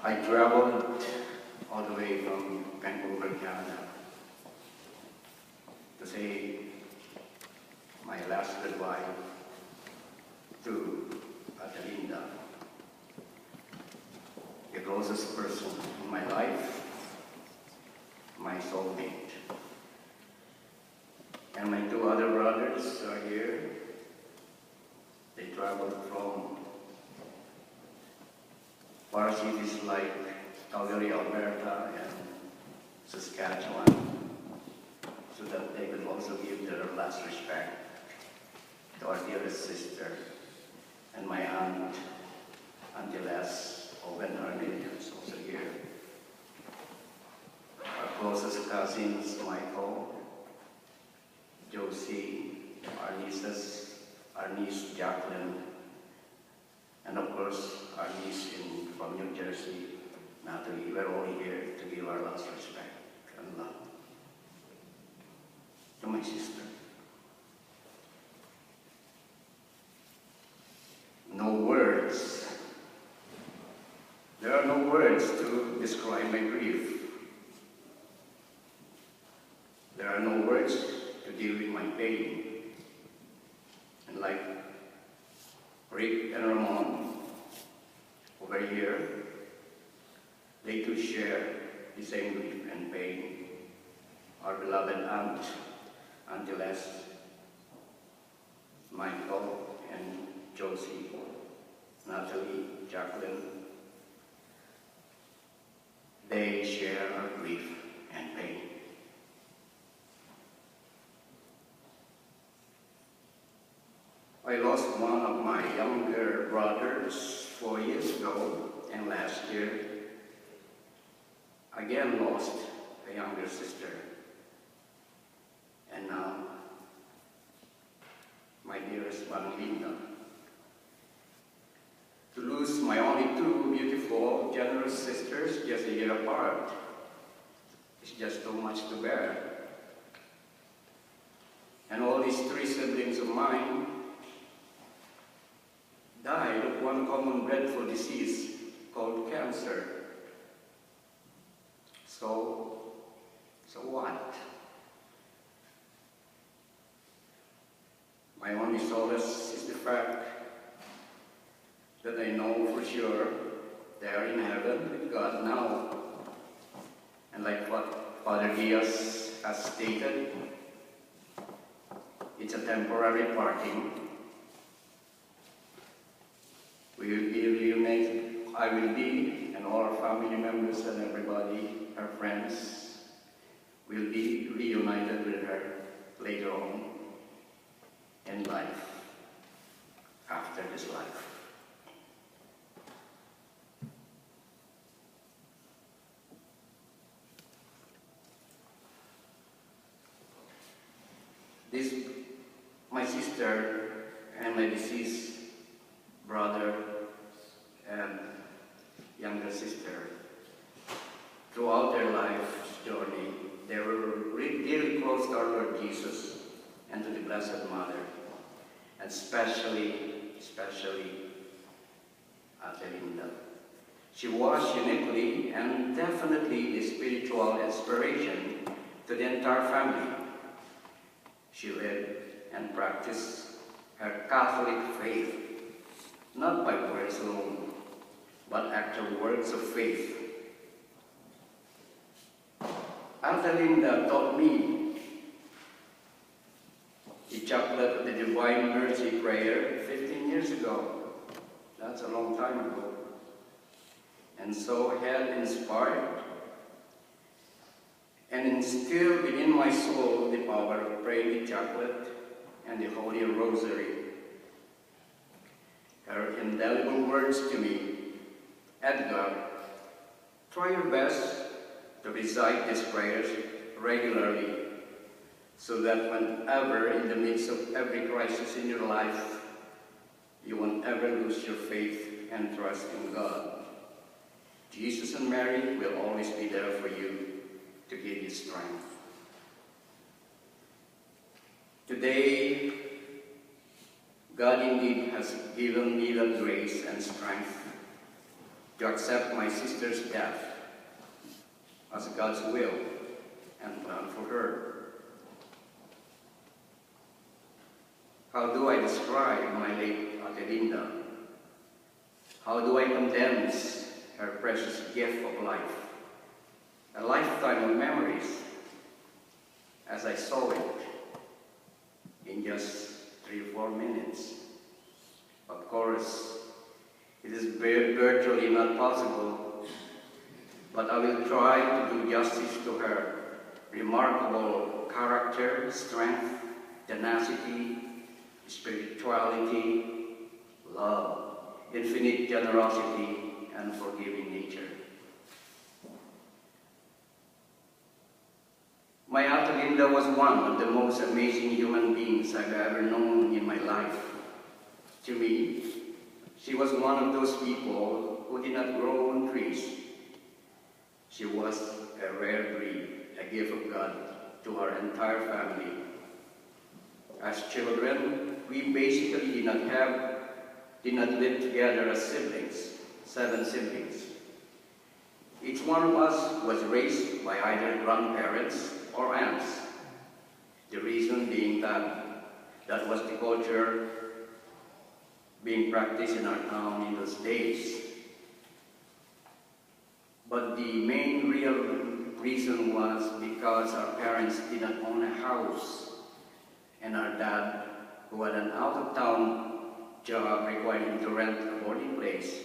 I traveled all the way from Vancouver, Canada to say my last goodbye to Erlinda, the closest person in my life, my soulmate. And my two other brothers are here. They traveled from far cities like Calgary, Alberta, and Saskatchewan, so that they could also give their last respect to our dearest sister and my aunt, Auntie Les, Erlinda is also here. Our closest cousins, Michael, Josie, our nieces, our niece Jacqueline, and of course our niece from New Jersey, Natalie. We're all here to give our last respect and love to my sister. No words. There are no words to describe my grief. There are no words to deal with my pain. And like Rick and Ramon over here, they too share the same grief and pain. Our beloved aunt, Auntie Les, Michael and Josie, Natalie, Jacqueline, they share our grief and pain. I lost one of my younger brothers 4 years ago, and last year, again lost a younger sister. And now, my dearest Erlinda. To lose my only two beautiful, generous sisters just a year apart is just too much to bear. And all these three siblings of mine died of one common dreadful disease called cancer. So what? My only solace is the fact that I know for sure they are in heaven with God now. And like what Father Diaz has stated, it's a temporary parting. We will be reunited. I will be, and all our family members and everybody, our friends, will be reunited with her later on in life, after this life. My sister and my deceased brother and younger sister, throughout their life's journey, they were really close to our Lord Jesus and to the Blessed Mother, and especially Erlinda. She was uniquely and definitely the spiritual inspiration to the entire family. She lived and practiced her Catholic faith, not by words alone, but actual words of faith. Erlinda taught me the chaplet of the Divine Mercy prayer 15 years ago. That's a long time ago. And so had inspired and instilled within my soul the power of praying the chaplet and the Holy Rosary. Her indelible words to me, Edgar, try your best to recite these prayers regularly, so that whenever in the midst of every crisis in your life, you won't ever lose your faith and trust in God. Jesus and Mary will always be there for you to give you strength. Today, God indeed has given me the grace and strength to accept my sister's death as God's will and plan for her. How do I describe my late Erlinda? How do I condense her precious gift of life, a lifetime of memories, as I saw it in just 3 or 4 minutes? Of course, it is virtually not possible, but I will try to do justice to her remarkable character, strength, tenacity, spirituality, love, infinite generosity, and forgiving nature. My Erlinda was one of the most amazing human beings I've ever known in my life. To me, she was one of those people who did not grow on trees. She was a rare breed, a gift of God to our entire family. As children, we basically did not live together as siblings, 7 siblings. Each one of us was raised by either grandparents or aunts. The reason being that was the culture being practiced in our town in those days. But the main real reason was because our parents did not own a house, and our dad, who had an out-of-town job, required him to rent a boarding place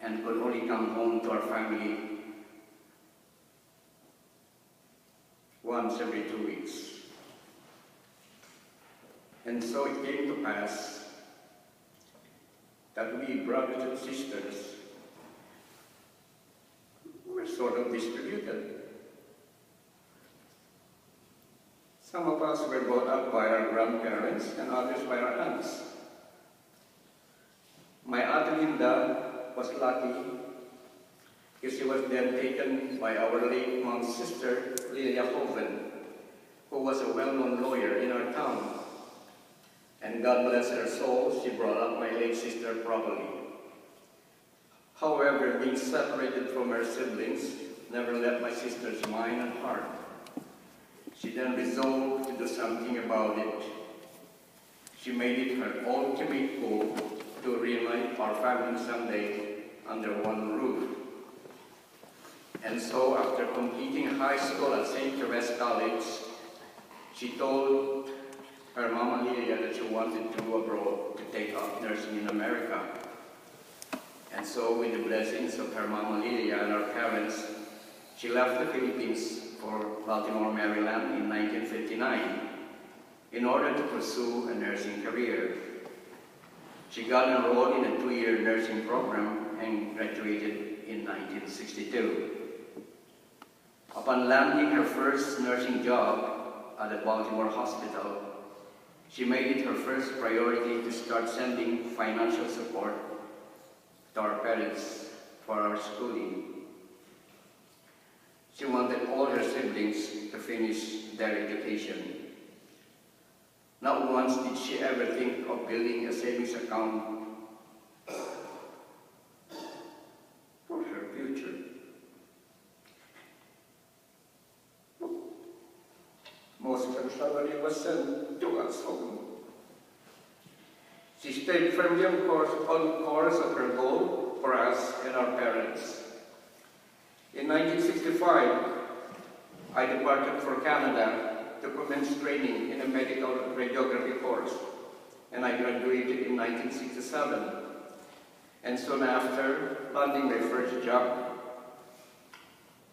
and could only come home to our family once every 2 weeks. And so it came to pass that we brothers and sisters were sort of distributed. Some of us were brought up by our grandparents and others by our aunts. My Erlinda was lucky because she was then taken by our late mom's sister, who was a well-known lawyer in our town. And God bless her soul, she brought up my late sister properly. However, being separated from her siblings never left my sister's mind and heart. She then resolved to do something about it. She made it her ultimate goal to reunite our family someday under one roof. And so, after completing high school at St. Therese College, she told her mama Lilia that she wanted to go abroad to take up nursing in America. And so, with the blessings of her mama Lilia and our parents, she left the Philippines for Baltimore, Maryland in 1959 in order to pursue a nursing career. She got enrolled in a 2-year nursing program and graduated in 1962. Upon landing her first nursing job at the Baltimore hospital, she made it her first priority to start sending financial support to our parents for our schooling. She wanted all her siblings to finish their education. Not once did she ever think of building a savings account for her future. Most of her salary was sent to us home. She stayed firmly on course of her goal for us and our parents. In 1965, I departed for Canada to commence training in a medical radiography course, and I graduated in 1967. And soon after landing my first job,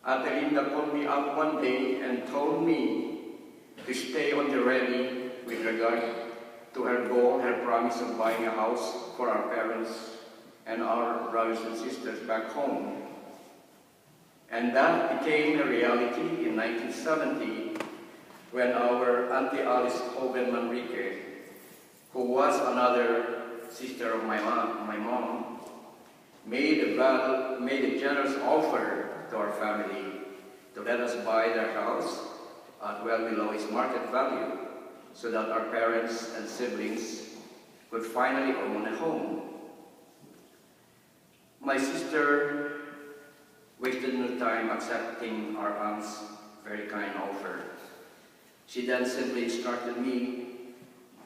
Erlinda called me up one day and told me to stay on the ready with regard to her goal, her promise of buying a house for our parents and our brothers and sisters back home. And that became a reality in 1970 when our Auntie Alice Hogan Manrique, who was another sister of my mom, made a generous offer to our family to let us buy their house at well below its market value so that our parents and siblings could finally own a home. My My sister wasted no time accepting our aunt's very kind offer. She then simply instructed me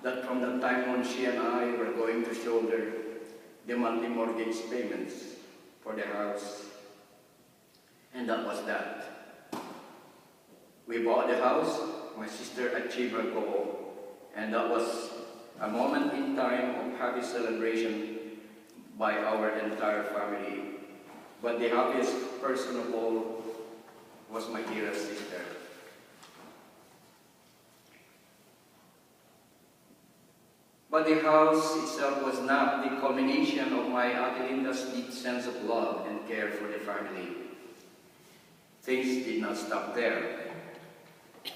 that from the time when she and I were going to shoulder the monthly mortgage payments for the house, and that was that. We bought the house, my sister achieved her goal, and that was a moment in time of happy celebration by our entire family. But the happiest person of all was my dearest sister. But the house itself was not the culmination of my Erlinda's deep sense of love and care for the family. Things did not stop there.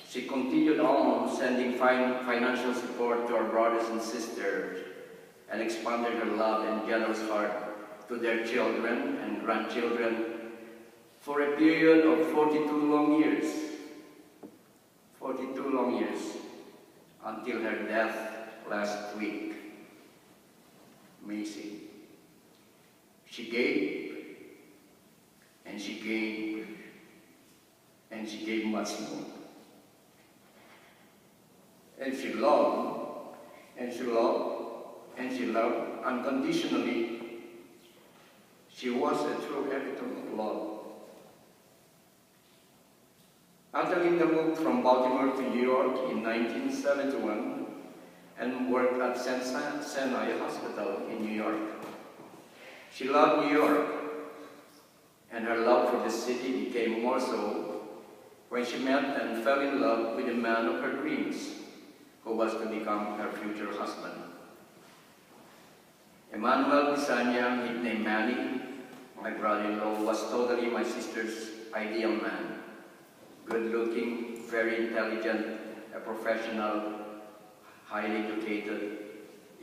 She continued on sending financial support to our brothers and sisters and expanded her love and generous heart to their children and grandchildren for a period of 42 long years. 42 long years until her death last week. Amazing. She gave, and she gave, and she gave much more. And she loved, and she loved, and she loved unconditionally. She was a true epitome of love. Erlinda moved from Baltimore to New York in 1971 and worked at St. Sinai Hospital in New York. She loved New York, and her love for the city became more so when she met and fell in love with the man of her dreams, who was to become her future husband. Emmanuel Pizana, nicknamed Manny, my brother-in-law, was totally my sister's ideal man. Good-looking, very intelligent, a professional, highly educated,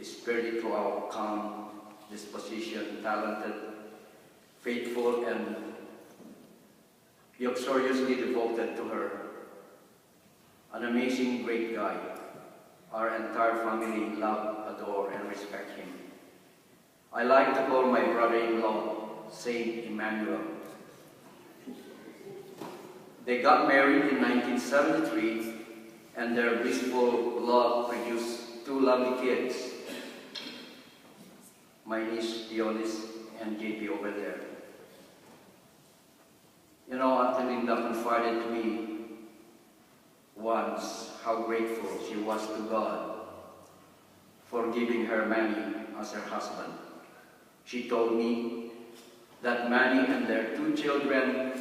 spiritual, calm disposition, talented, faithful, and uxoriously devoted to her. An amazing, great guy. Our entire family love, adore, and respect him. I like to call my brother-in-law Saint Emmanuel. They got married in 1973, and their blissful love produced two lovely kids, my niece Dionis and JP over there. You know, Erlinda confided to me once how grateful she was to God for giving her Manny as her husband. She told me that Manny and their two children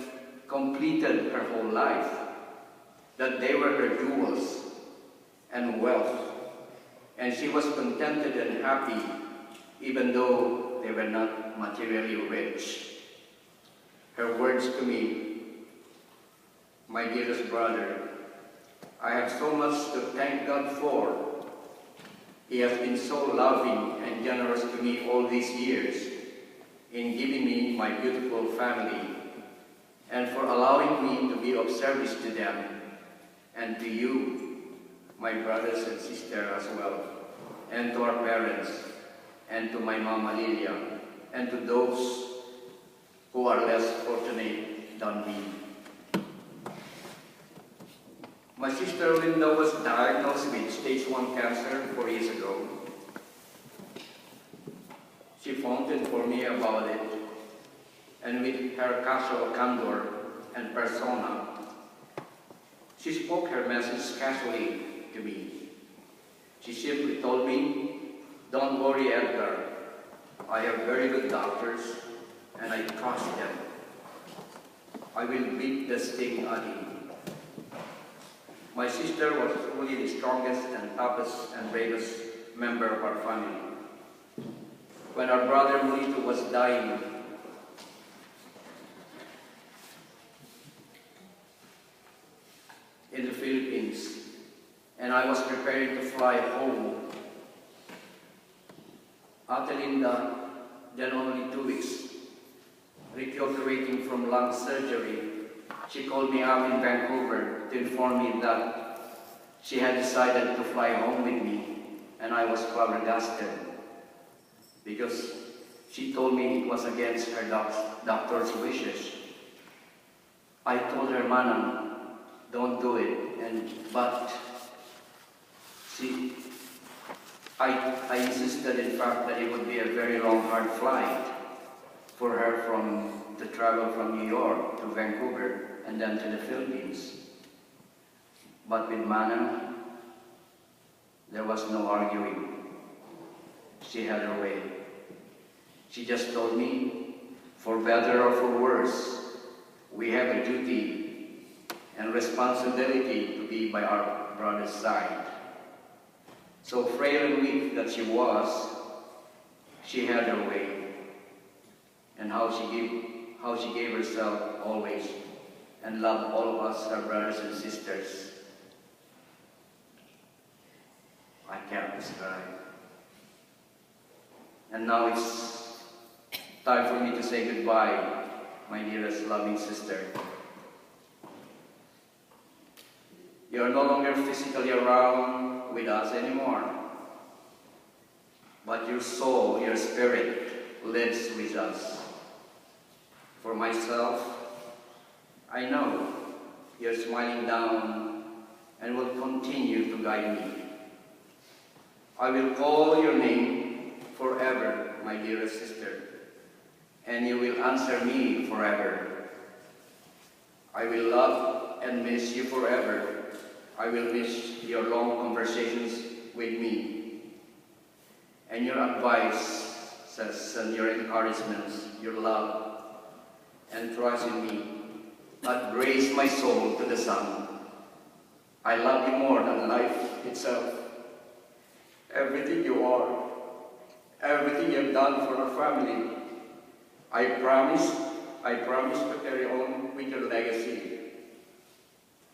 completed her whole life, that they were her jewels and wealth, and she was contented and happy even though they were not materially rich. Her words to me, my dearest brother, I have so much to thank God for. He has been so loving and generous to me all these years in giving me my beautiful family and for allowing me to be of service to them and to you, my brothers and sisters as well, and to our parents, and to my Mama Lilia, and to those who are less fortunate than me. My sister Erlinda was diagnosed with stage 1 cancer 4 years ago. She phoned in for me about it, and with her casual candor and persona, she spoke her message casually to me. She simply told me, "Don't worry, Edgar. I have very good doctors, and I trust them. I will beat this thing at him." My sister was truly the strongest and toughest and bravest member of our family. When our brother Mulito was dying, in the Philippines, and I was preparing to fly home, Erlinda, then only 2 weeks, recuperating from lung surgery, she called me up in Vancouver to inform me that she had decided to fly home with me, and I was flabbergasted because She told me it was against her doctor's wishes. I told her, Manang, don't do it. But I insisted, in fact, that it would be a very long, hard flight for her to travel from New York to Vancouver and then to the Philippines. But with Manang, there was no arguing. She had her way. She just told me, for better or for worse, we have a duty and responsibility to be by our brother's side. So frail and weak that she was, she had her way. And how she gave herself always and loved all of us, her brothers and sisters. I can't describe. And now it's time for me to say goodbye, my dearest loving sister. You're no longer physically around with us anymore, but your soul, your spirit lives with us. For myself, I know you're smiling down and will continue to guide me. I will call your name forever, my dearest sister, and you will answer me forever. I will love and miss you forever. I will miss your long conversations with me, and your advice and your encouragements, your love and trust in me that raised my soul to the sun. I love you more than life itself. Everything you are, everything you've done for our family, I promise to carry on with your legacy.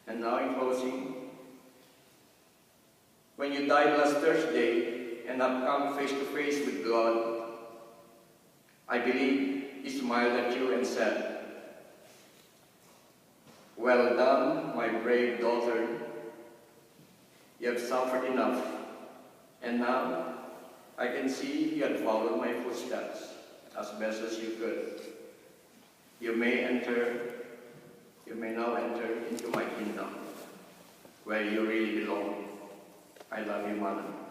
And now in closing, when you died last Thursday and have come face to face with God, I believe He smiled at you and said, "Well done, my brave daughter. You have suffered enough, and now I can see you had followed my footsteps as best as you could. You may now enter into my kingdom, where you really belong. I love you, Mother."